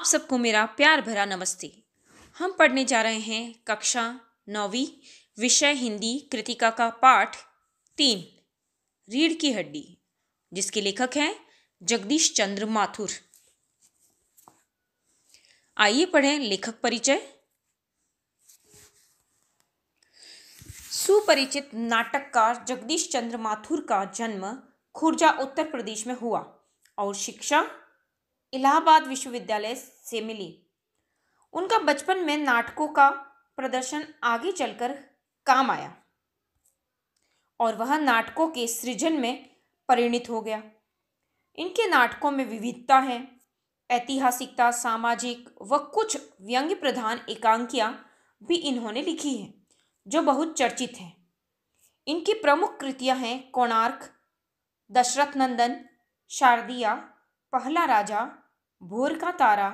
आप सबको मेरा प्यार भरा नमस्ते। हम पढ़ने जा रहे हैं कक्षा 9वीं विषय हिंदी कृतिका का पाठ 3 रीढ़ की हड्डी, जिसके लेखक हैं जगदीश चंद्र माथुर। आइए पढ़ें लेखक परिचय। सुपरिचित नाटककार जगदीश चंद्र माथुर का जन्म खुर्जा उत्तर प्रदेश में हुआ और शिक्षा इलाहाबाद विश्वविद्यालय से मिली। उनका बचपन में नाटकों का प्रदर्शन आगे चलकर काम आया और वह नाटकों के सृजन में परिणित हो गया। इनके नाटकों में विविधता है, ऐतिहासिकता, सामाजिक व कुछ व्यंग्य प्रधान एकांकियां भी इन्होंने लिखी हैं जो बहुत चर्चित हैं। इनकी प्रमुख कृतियां हैं कोणार्क, दशरथ नंदन, शारदिया, पहला राजा, भोर का तारा,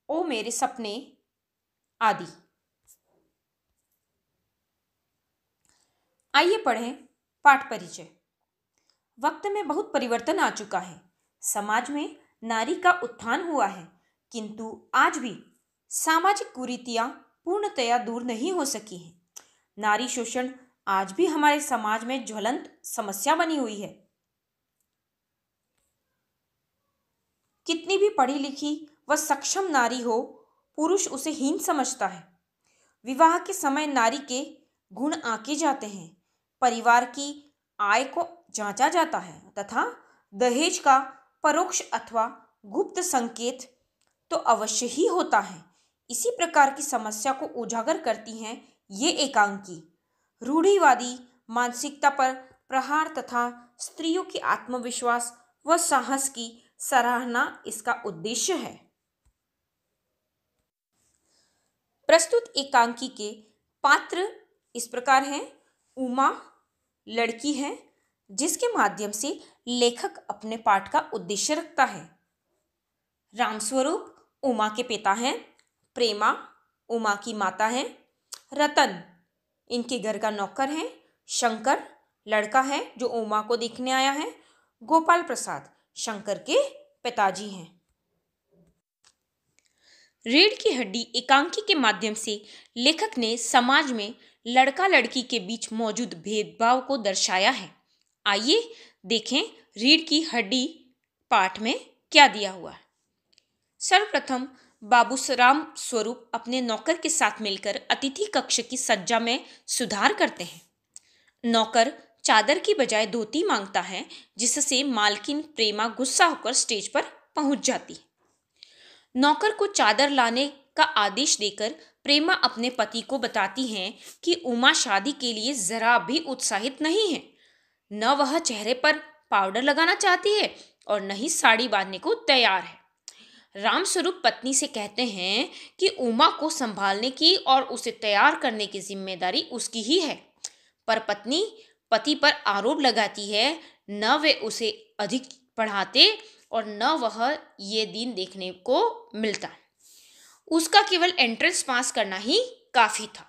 ओ मेरे सपने आदि। आइए पढ़ें पाठ परिचय। वक्त में बहुत परिवर्तन आ चुका है। समाज में नारी का उत्थान हुआ है, किंतु आज भी सामाजिक कुरीतियां पूर्णतया दूर नहीं हो सकी हैं। नारी शोषण आज भी हमारे समाज में ज्वलंत समस्या बनी हुई है। कितनी भी पढ़ी लिखी व सक्षम नारी हो, पुरुष उसे हीन समझता है। विवाह के समय नारी के गुण आंके जाते हैं, परिवार की आय को जांचा जाता है तथा दहेज का परोक्ष अथवा गुप्त संकेत तो अवश्य ही होता है। इसी प्रकार की समस्या को उजागर करती हैं ये एकांकी। रूढ़िवादी मानसिकता पर प्रहार तथा स्त्रियों की आत्मविश्वास व साहस की सराहना इसका उद्देश्य है। प्रस्तुत एकांकी के पात्र इस प्रकार हैं। उमा लड़की है जिसके माध्यम से लेखक अपने पाठ का उद्देश्य रखता है। रामस्वरूप उमा के पिता हैं। प्रेमा उमा की माता है। रतन इनके घर का नौकर है। शंकर लड़का है जो उमा को देखने आया है। गोपाल प्रसाद शंकर के पिताजी हैं। रीढ़ की हड्डी एकांकी के माध्यम से लेखक ने समाज में लड़का लड़की के बीच मौजूद भेदभाव को दर्शाया है। आइए देखें रीढ़ की हड्डी पाठ में क्या दिया हुआ है। सर्वप्रथम बाबू राम स्वरूप अपने नौकर के साथ मिलकर अतिथि कक्ष की सज्जा में सुधार करते हैं। नौकर चादर की बजाय धोती मांगता है, जिससे मालकिन प्रेमा गुस्सा होकर स्टेज पर पहुंच जाती है। नौकर को चादर लाने का आदेश देकर प्रेमा अपने पति को बताती हैं कि उमा शादी के लिए जरा भी उत्साहित नहीं है। न वह चेहरे पर पाउडर लगाना चाहती है और न ही साड़ी बांधने को तैयार है। रामस्वरूप पत्नी से कहते हैं कि उमा को संभालने की और उसे तैयार करने की जिम्मेदारी उसकी ही है, पर पत्नी पति पर आरोप लगाती है न वे उसे अधिक पढ़ाते और न वह ये दिन देखने को मिलता। उसका केवल एंट्रेंस पास करना ही काफी था।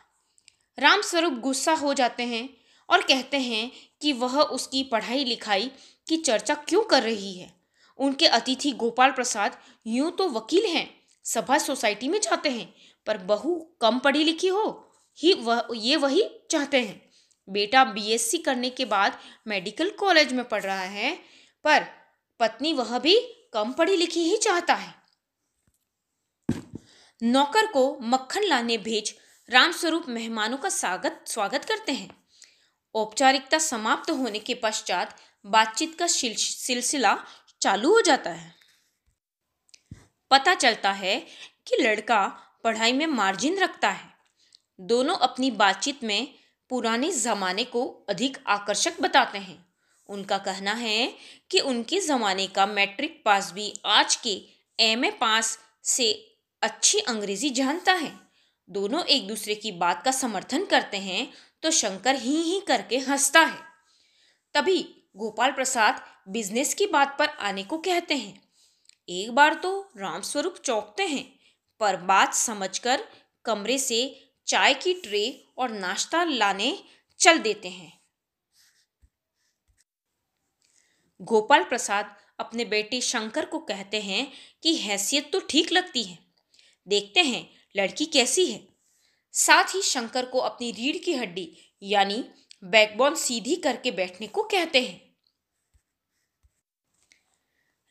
रामस्वरूप गुस्सा हो जाते हैं और कहते हैं कि वह उसकी पढ़ाई लिखाई की चर्चा क्यों कर रही है। उनके अतिथि गोपाल प्रसाद यूं तो वकील हैं, सभा सोसाइटी में जाते हैं, पर बहू कम पढ़ी लिखी हो ही वही चाहते हैं। बेटा बीएससी करने के बाद मेडिकल कॉलेज में पढ़ रहा है, पर पत्नी वह भी कम पढ़ी लिखी ही चाहता है। नौकर को मक्खन लाने भेज रामस्वरूप मेहमानों का स्वागत करते हैं। औपचारिकता समाप्त होने के पश्चात बातचीत का सिलसिला चालू हो जाता है। पता चलता है कि लड़का पढ़ाई में मार्जिन रखता है। दोनों अपनी बातचीत में पुराने जमाने को अधिक आकर्षक बताते हैं। उनका कहना है कि उनके जमाने का मैट्रिक पास भी आज के एमए पास से अच्छी अंग्रेजी जानता है। दोनों एक दूसरे की बात का समर्थन करते हैं तो शंकर ही करके हंसता है। तभी गोपाल प्रसाद बिजनेस की बात पर आने को कहते हैं। एक बार तो रामस्वरूप चौंकते हैं, पर बात समझकर कमरे से चाय की ट्रे और नाश्ता लाने चल देते हैं। गोपाल प्रसाद अपने बेटे शंकर को कहते हैं कि हैसियत तो ठीक लगती है, देखते हैं लड़की कैसी है। साथ ही शंकर को अपनी रीढ़ की हड्डी यानी बैकबोन सीधी करके बैठने को कहते हैं।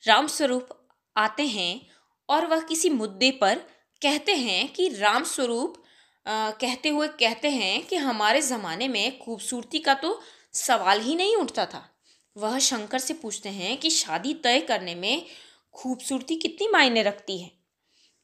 रामस्वरूप आते हैं और वह किसी मुद्दे पर कहते हैं कि रामस्वरूप कहते हुए कहते हैं कि हमारे ज़माने में खूबसूरती का तो सवाल ही नहीं उठता था। वह शंकर से पूछते हैं कि शादी तय करने में खूबसूरती कितनी मायने रखती है।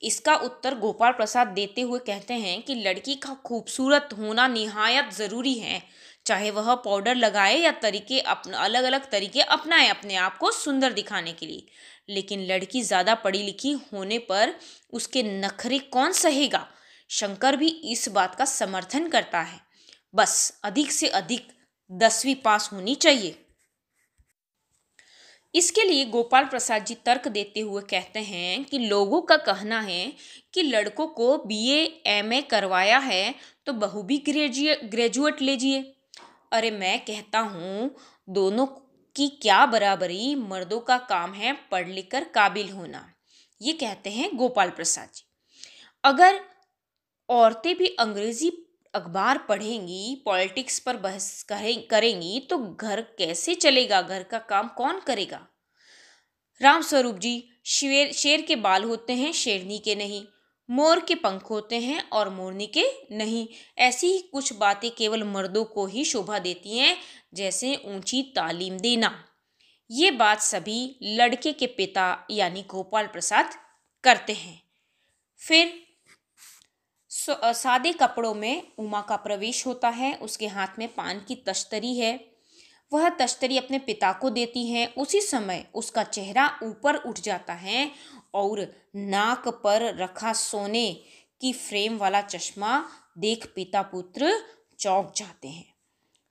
इसका उत्तर गोपाल प्रसाद देते हुए कहते हैं कि लड़की का खूबसूरत होना निहायत ज़रूरी है, चाहे वह पाउडर लगाए या तरीके अपना अलग अलग तरीके अपनाए अपने आप को सुंदर दिखाने के लिए। लेकिन लड़की ज़्यादा पढ़ी लिखी होने पर उसके नखरे कौन सहेगा। शंकर भी इस बात का समर्थन करता है, बस अधिक से अधिक 10वीं पास होनी चाहिए। इसके लिए गोपाल प्रसाद जी तर्क देते हुए कहते हैं कि लोगों का कहना है कि लड़कों को बीए एमए करवाया है तो बहू भी ग्रेजुएट लीजिए। अरे मैं कहता हूँ दोनों की क्या बराबरी, मर्दों का काम है पढ़ लिख कर काबिल होना। ये कहते हैं गोपाल प्रसाद जी। अगर औरतें भी अंग्रेजी अखबार पढ़ेंगी, पॉलिटिक्स पर बहस करेंगी तो घर कैसे चलेगा, घर का काम कौन करेगा। रामस्वरूप जी, शेर के बाल होते हैं शेरनी के नहीं, मोर के पंख होते हैं और मोरनी के नहीं। ऐसी ही कुछ बातें केवल मर्दों को ही शोभा देती हैं, जैसे ऊंची तालीम देना। ये बात सभी लड़के के पिता यानी गोपाल प्रसाद करते हैं। फिर सादे कपड़ों में उमा का प्रवेश होता है। उसके हाथ में पान की तश्तरी है। वह तश्तरी अपने पिता को देती है। उसी समय उसका चेहरा ऊपर उठ जाता है और नाक पर रखा सोने की फ्रेम वाला चश्मा देख पिता पुत्र चौंक जाते हैं।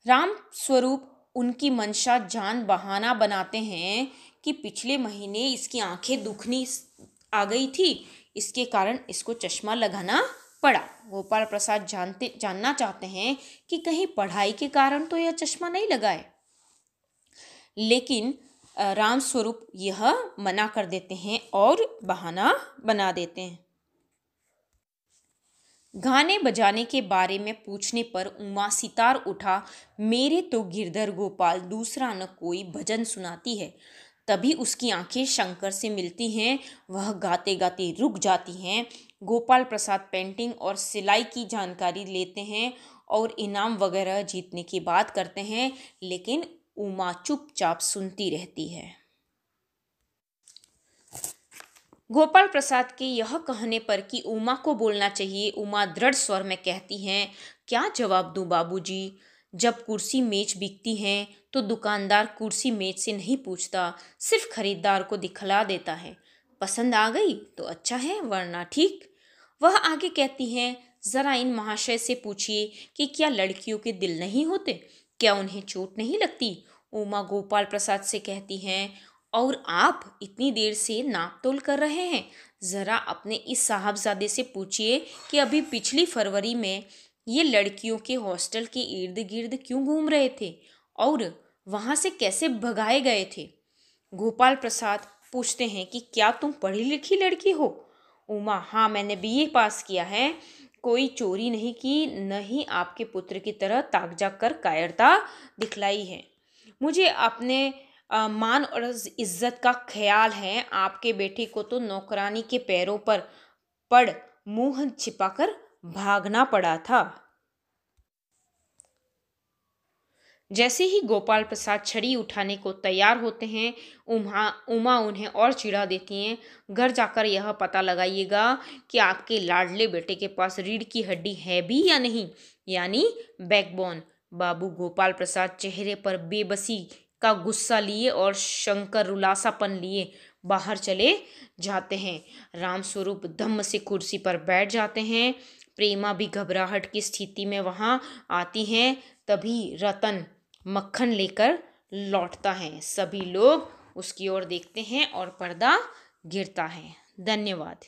राम स्वरूप उनकी मंशा जान बहाना बनाते हैं कि पिछले महीने इसकी आंखें दुखनी आ गई थी, इसके कारण इसको चश्मा लगाना पड़ा। गोपाल प्रसाद जानना चाहते हैं कि कहीं पढ़ाई के कारण तो यह चश्मा नहीं लगाए, लेकिन राम स्वरूप यह मना कर देते हैं और बहाना बना देते हैं। गाने बजाने के बारे में पूछने पर उमा सितार उठा मेरे तो गिरधर गोपाल दूसरा न कोई भजन सुनाती है। तभी उसकी आंखें शंकर से मिलती हैं। वह गाते गाते रुक जाती हैं। गोपाल प्रसाद पेंटिंग और सिलाई की जानकारी लेते हैं और इनाम वगैरह जीतने की बात करते हैं, लेकिन उमा चुपचाप सुनती रहती है। गोपाल प्रसाद के यह कहने पर कि उमा को बोलना चाहिए, उमा दृढ़ स्वर में कहती हैं, क्या जवाब दूं बाबूजी? जब कुर्सी मेज बिकती हैं तो दुकानदार कुर्सी मेज से नहीं पूछता, सिर्फ खरीदार को दिखला देता है। पसंद आ गई तो अच्छा है, वरना ठीक। वह आगे कहती हैं, जरा इन महाशय से पूछिए कि क्या लड़कियों के दिल नहीं होते, क्या उन्हें चोट नहीं लगती? उमा गोपाल प्रसाद से कहती हैं, और आप इतनी देर से नाप तोल कर रहे हैं, जरा अपने इस साहबजादे से पूछिए कि अभी पिछली फरवरी में ये लड़कियों के हॉस्टल के इर्द गिर्द क्यों घूम रहे थे और वहां से कैसे भगाए गए थे। गोपाल प्रसाद पूछते हैं कि क्या तुम पढ़ी लिखी लड़की हो? उमा, हाँ मैंने बीए पास किया है, कोई चोरी नहीं की, न ही आपके पुत्र की तरह ताक झांक कर कायरता दिखलाई है। मुझे अपने मान और इज्जत का ख्याल है। आपके बेटे को तो नौकरानी के पैरों पर पड़ मुंह छिपाकर भागना पड़ा था। जैसे ही गोपाल प्रसाद छड़ी उठाने को तैयार होते हैं, उमा उन्हें और चिढ़ा देती हैं, घर जाकर यह पता लगाइएगा कि आपके लाडले बेटे के पास रीढ़ की हड्डी है भी या नहीं, यानी बैकबोन। बाबू गोपाल प्रसाद चेहरे पर बेबसी का गुस्सा लिए और शंकर रुलासापन लिए बाहर चले जाते हैं। रामस्वरूप धम्म से कुर्सी पर बैठ जाते हैं। प्रेमा भी घबराहट की स्थिति में वहां आती हैं। तभी रतन मक्खन लेकर लौटता है। सभी लोग उसकी ओर देखते हैं और पर्दा गिरता है। धन्यवाद।